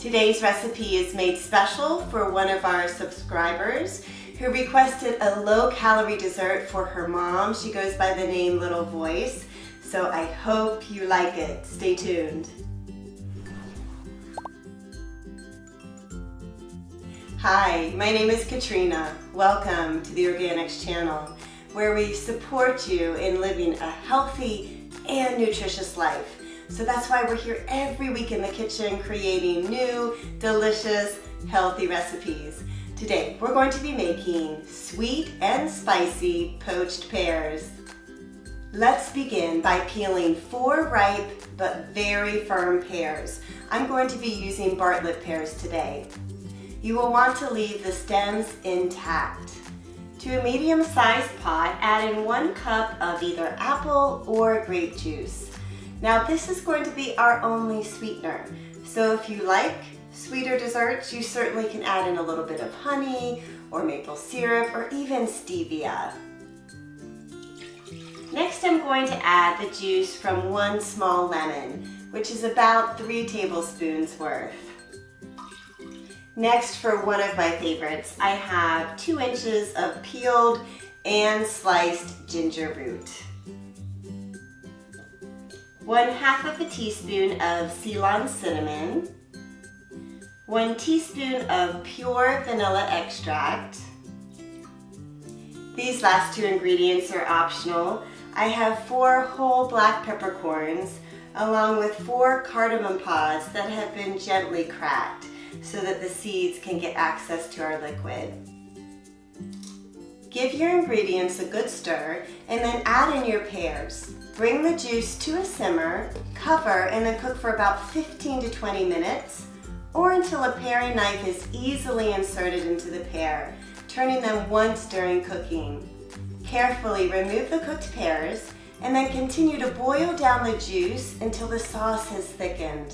Today's recipe is made special for one of our subscribers who requested a low-calorie dessert for her mom. She goes by the name Little Voice, so I hope you like it. Stay tuned. Hi, my name is Katrina. Welcome to the Organixx channel, where we support you in living a healthy and nutritious life. So that's why we're here every week in the kitchen creating new, delicious, healthy recipes. Today, we're going to be making sweet and spicy poached pears. Let's begin by peeling 4 ripe but very firm pears. I'm going to be using Bartlett pears today. You will want to leave the stems intact. To a medium-sized pot, add in 1 cup of either apple or grape juice. Now this is going to be our only sweetener, so if you like sweeter desserts, you certainly can add in a little bit of honey or maple syrup or even stevia. Next, I'm going to add the juice from 1 small lemon, which is about 3 tablespoons worth. Next, for one of my favorites, I have 2 inches of peeled and sliced ginger root. 1/2 teaspoon of Ceylon cinnamon. 1 teaspoon of pure vanilla extract. These last 2 ingredients are optional. I have 4 whole black peppercorns along with 4 cardamom pods that have been gently cracked so that the seeds can get access to our liquid. Give your ingredients a good stir and then add in your pears. Bring the juice to a simmer, cover, and then cook for about 15 to 20 minutes or until a paring knife is easily inserted into the pear, turning them once during cooking. Carefully remove the cooked pears and then continue to boil down the juice until the sauce has thickened.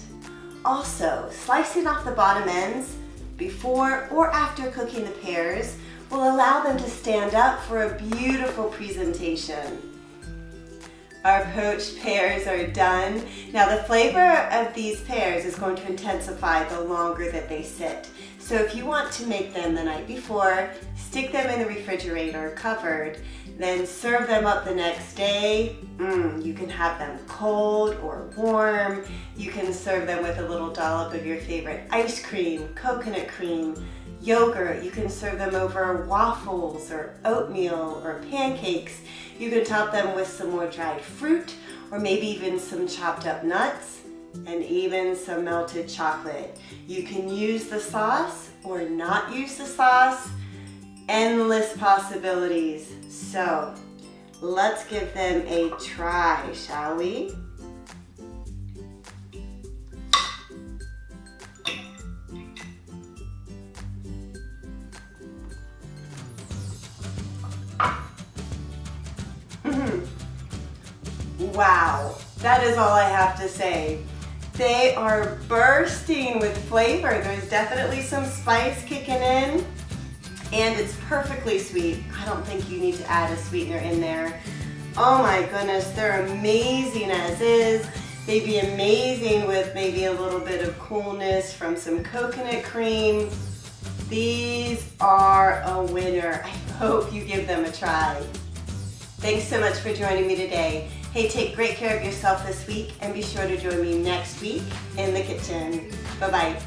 Also, slicing off the bottom ends before or after cooking the pears will allow them to stand up for a beautiful presentation. Our poached pears are done. Now the flavor of these pears is going to intensify the longer that they sit. So if you want to make them the night before, stick them in the refrigerator covered, then serve them up the next day. You can have them cold or warm. You can serve them with a little dollop of your favorite ice cream, coconut cream, yogurt. You can serve them over waffles or oatmeal or pancakes. You can top them with some more dried fruit or maybe even some chopped up nuts and even some melted chocolate. You can use the sauce or not use the sauce. Endless possibilities. So let's give them a try, shall we? Wow, that is all I have to say. They are bursting with flavor. There's definitely some spice kicking in, and it's perfectly sweet. I don't think you need to add a sweetener in there. Oh my goodness, they're amazing as is. They'd be amazing with maybe a little bit of coolness from some coconut cream. These are a winner. I hope you give them a try. Thanks so much for joining me today. Hey, take great care of yourself this week and be sure to join me next week in the kitchen. Bye-bye.